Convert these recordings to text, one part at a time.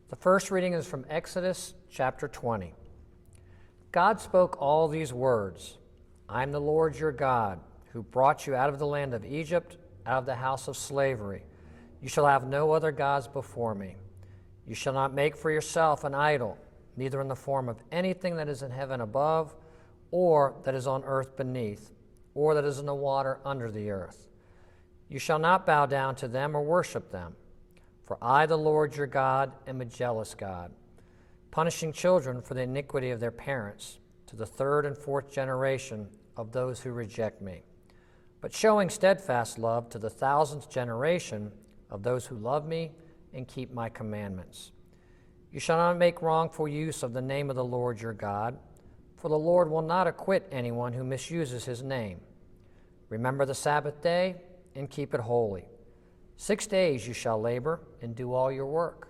The first reading is from Exodus chapter 20. God spoke all these words. I am the Lord your God, who brought you out of the land of Egypt, out of the house of slavery. You shall have no other gods before me. You shall not make for yourself an idol, neither in the form of anything that is in heaven above, or that is on earth beneath, or that is in the water under the earth. You shall not bow down to them or worship them. For I, the Lord your God, am a jealous God, punishing children for the iniquity of their parents, to the third and fourth generation of those who reject me, but showing steadfast love to the thousandth generation of those who love me and keep my commandments. You shall not make wrongful use of the name of the Lord your God, for the Lord will not acquit anyone who misuses his name. Remember the Sabbath day and keep it holy. 6 days you shall labor and do all your work.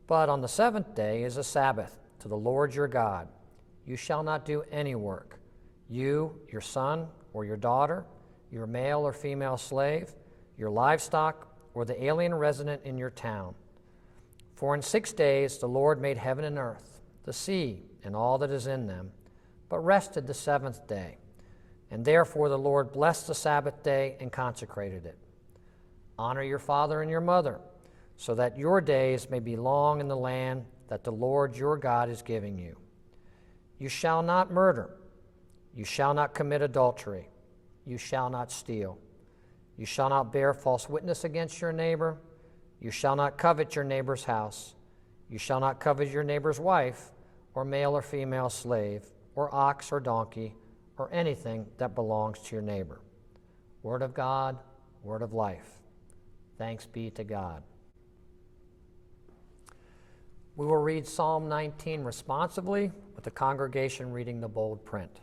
But on the seventh day is a Sabbath to the Lord your God. You shall not do any work. You, your son or your daughter, your male or female slave, your livestock, or the alien resident in your town. For in 6 days the Lord made heaven and earth, the sea, and all that is in them, but rested the seventh day. And therefore the Lord blessed the Sabbath day and consecrated it. Honor your father and your mother, so that your days may be long in the land that the Lord your God is giving you. You shall not murder. You shall not commit adultery. You shall not steal. You shall not bear false witness against your neighbor. You shall not covet your neighbor's house. You shall not covet your neighbor's wife, or male or female slave, or ox or donkey, or anything that belongs to your neighbor. Word of God, word of life. Thanks be to God. We will read Psalm 19 responsively, with the congregation reading the bold print.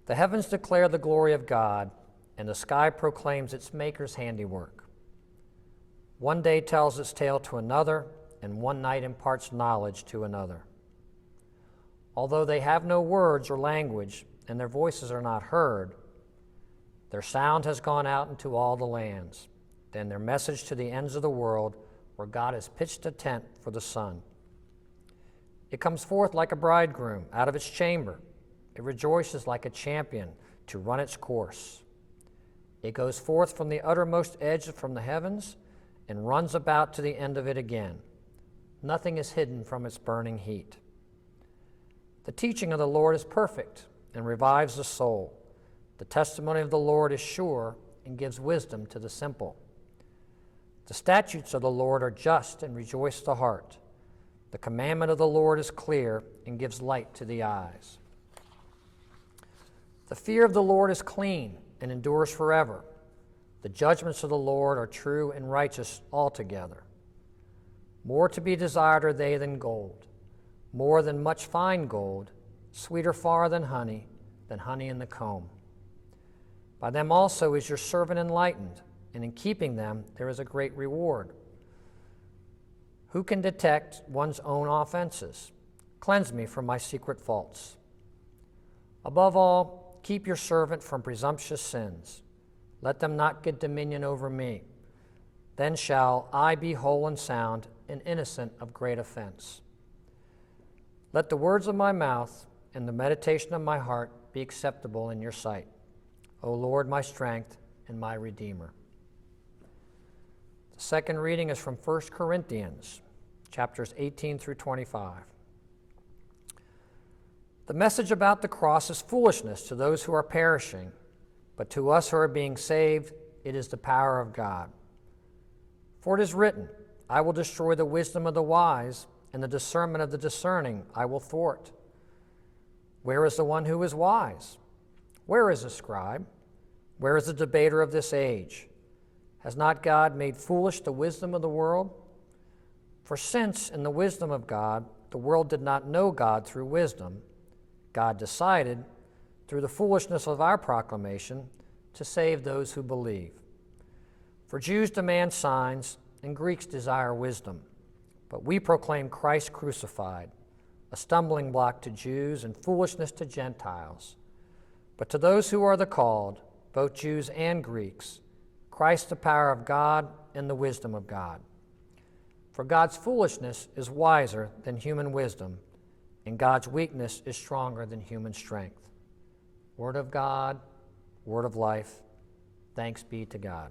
The heavens declare the glory of God, and the sky proclaims its Maker's handiwork. One day tells its tale to another, and one night imparts knowledge to another. Although they have no words or language, and their voices are not heard, their sound has gone out into all the lands, then their message to the ends of the world, where God has pitched a tent for the sun. It comes forth like a bridegroom out of its chamber. It rejoices like a champion to run its course. It goes forth from the uttermost edge from the heavens and runs about to the end of it again. Nothing is hidden from its burning heat. The teaching of the Lord is perfect and revives the soul. The testimony of the Lord is sure and gives wisdom to the simple. The statutes of the Lord are just and rejoice the heart. The commandment of the Lord is clear and gives light to the eyes. The fear of the Lord is clean and endures forever. The judgments of the Lord are true and righteous altogether. More to be desired are they than gold, more than much fine gold, sweeter far than honey in the comb. By them also is your servant enlightened, and in keeping them there is a great reward. Who can detect one's own offenses? Cleanse me from my secret faults. Above all, keep your servant from presumptuous sins. Let them not get dominion over me. Then shall I be whole and sound and innocent of great offense. Let the words of my mouth and the meditation of my heart be acceptable in your sight, O Lord, my strength and my Redeemer. The second reading is from 1 Corinthians, chapters 18 through 25. The message about the cross is foolishness to those who are perishing, but to us who are being saved, it is the power of God. For it is written, I will destroy the wisdom of the wise, and the discernment of the discerning I will thwart. Where is the one who is wise? Where is the scribe? Where is the debater of this age? Has not God made foolish the wisdom of the world? For since in the wisdom of God, the world did not know God through wisdom, God decided, through the foolishness of our proclamation, to save those who believe. For Jews demand signs, and Greeks desire wisdom. But we proclaim Christ crucified, a stumbling block to Jews and foolishness to Gentiles. But to those who are the called, both Jews and Greeks, Christ the power of God and the wisdom of God. For God's foolishness is wiser than human wisdom, and God's weakness is stronger than human strength. Word of God, word of life. Thanks be to God.